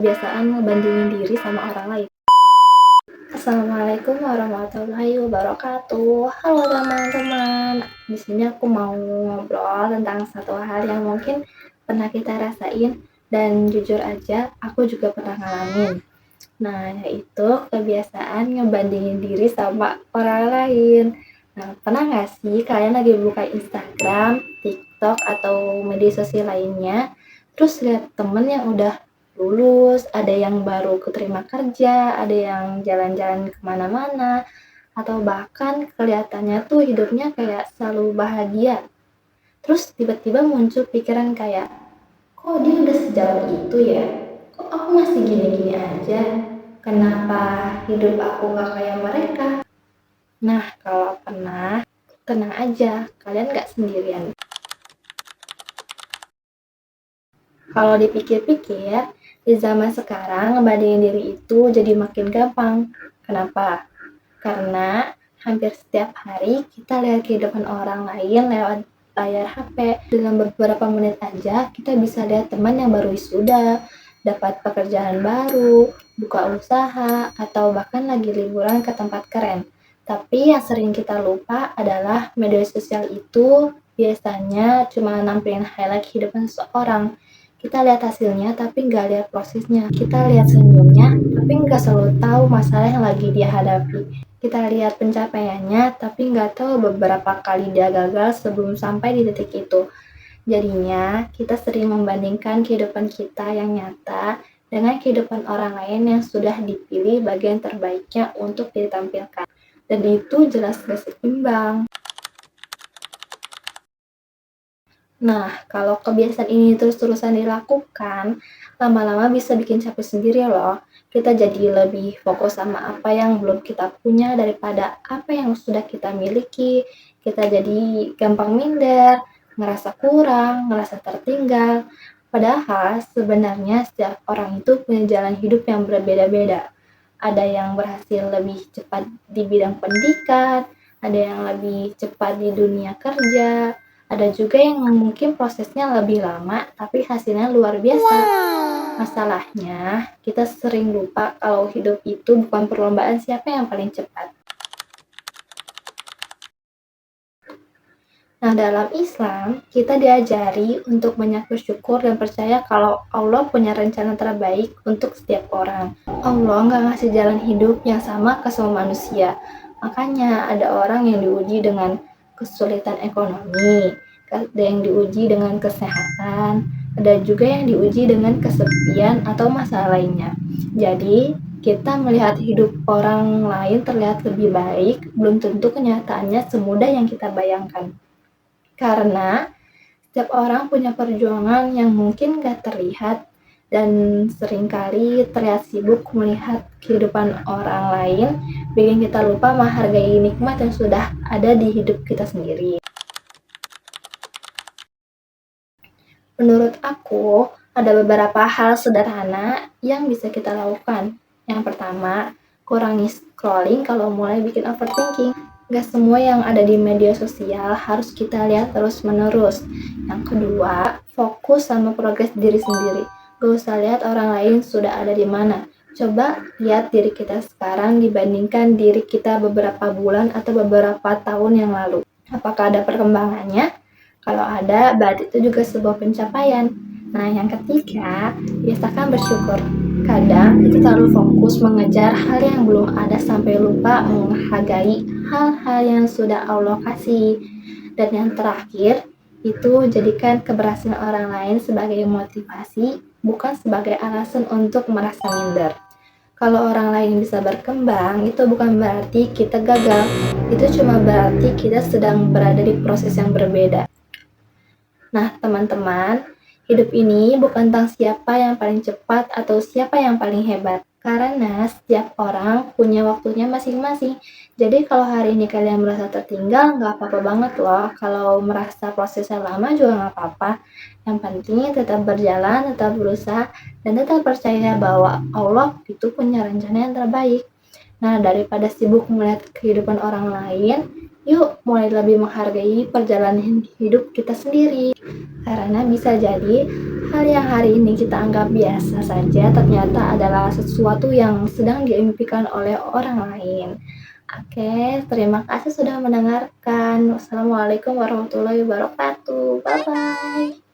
Kebiasaan ngebandingin diri sama orang lain. Assalamualaikum warahmatullahi wabarakatuh. Halo teman-teman. Di sini aku mau ngobrol tentang satu hal yang mungkin pernah kita rasain dan jujur aja aku juga pernah ngalamin. Nah, yaitu kebiasaan ngebandingin diri sama orang lain. Nah, pernah nggak sih kalian lagi buka Instagram, TikTok, atau media sosial lainnya, terus lihat temen yang udah lulus, ada yang baru keterima kerja, ada yang jalan-jalan kemana-mana, atau bahkan kelihatannya tuh hidupnya kayak selalu bahagia. Terus tiba-tiba muncul pikiran kayak, kok dia udah sejauh itu ya? Kok aku masih gini-gini aja? Kenapa hidup aku gak kayak mereka? Nah, kalau pernah, tenang aja, kalian gak sendirian. Kalau dipikir-pikir, di zaman sekarang ngebandingin diri itu jadi makin gampang. Kenapa? Karena hampir setiap hari kita lihat kehidupan orang lain lewat layar HP. Dalam beberapa menit aja kita bisa lihat teman yang baru wisuda, dapat pekerjaan baru, buka usaha, atau bahkan lagi liburan ke tempat keren. Tapi yang sering kita lupa adalah media sosial itu biasanya cuma nampilin highlight kehidupan seseorang. Kita lihat hasilnya tapi nggak lihat prosesnya. Kita lihat senyumnya tapi nggak selalu tahu masalah yang lagi dia hadapi. Kita lihat pencapaiannya tapi nggak tahu beberapa kali dia gagal sebelum sampai di titik itu. Jadinya kita sering membandingkan kehidupan kita yang nyata dengan kehidupan orang lain yang sudah dipilih bagian terbaiknya untuk ditampilkan. Dan itu jelas gak seimbang. Nah, kalau kebiasaan ini terus-terusan dilakukan, lama-lama bisa bikin capek sendiri loh. Kita jadi lebih fokus sama apa yang belum kita punya daripada apa yang sudah kita miliki. Kita jadi gampang minder, ngerasa kurang, ngerasa tertinggal. Padahal sebenarnya setiap orang itu punya jalan hidup yang berbeda-beda. Ada yang berhasil lebih cepat di bidang pendidikan, ada yang lebih cepat di dunia kerja, ada juga yang mungkin prosesnya lebih lama, tapi hasilnya luar biasa. Masalahnya, kita sering lupa kalau hidup itu bukan perlombaan siapa yang paling cepat. Nah, dalam Islam, kita diajari untuk banyak bersyukur dan percaya kalau Allah punya rencana terbaik untuk setiap orang. Allah nggak ngasih jalan hidup yang sama ke semua manusia. Makanya ada orang yang diuji dengan kesulitan ekonomi, ada yang diuji dengan kesehatan, ada juga yang diuji dengan kesepian atau masalah lainnya. Jadi, kita melihat hidup orang lain terlihat lebih baik, belum tentu kenyataannya semudah yang kita bayangkan. Karena setiap orang punya perjuangan yang mungkin gak terlihat dan seringkali terlihat sibuk melihat kehidupan orang lain, bikin kita lupa menghargai nikmat yang sudah ada di hidup kita sendiri. Menurut aku, ada beberapa hal sederhana yang bisa kita lakukan. Yang pertama, kurangi scrolling kalau mulai bikin overthinking. Gak semua yang ada di media sosial harus kita lihat terus-menerus. Yang kedua, fokus sama progres diri sendiri. Gak usah lihat orang lain sudah ada di mana. Coba lihat diri kita sekarang dibandingkan diri kita beberapa bulan atau beberapa tahun yang lalu. Apakah ada perkembangannya? Kalau ada, berarti itu juga sebuah pencapaian. Nah, yang ketiga, biasakan bersyukur. Kadang kita terlalu fokus mengejar hal yang belum ada sampai lupa menghargai hal-hal yang sudah Allah kasih. Dan yang terakhir, itu jadikan keberhasilan orang lain sebagai motivasi, bukan sebagai alasan untuk merasa minder. Kalau orang lain bisa berkembang, itu bukan berarti kita gagal. Itu cuma berarti kita sedang berada di proses yang berbeda. Nah, teman-teman, hidup ini bukan tentang siapa yang paling cepat atau siapa yang paling hebat. Karena setiap orang punya waktunya masing-masing. Jadi kalau hari ini kalian merasa tertinggal, nggak apa-apa banget loh. Kalau merasa prosesnya lama juga nggak apa-apa. Yang penting tetap berjalan, tetap berusaha, dan tetap percaya bahwa Allah itu punya rencana yang terbaik. Nah, daripada sibuk melihat kehidupan orang lain, Yuk mulai lebih menghargai perjalanan hidup kita sendiri. Karena bisa jadi hal yang hari ini kita anggap biasa saja ternyata adalah sesuatu yang sedang diimpikan oleh orang lain. Oke, terima kasih sudah mendengarkan. Wassalamualaikum warahmatullahi wabarakatuh. Bye bye.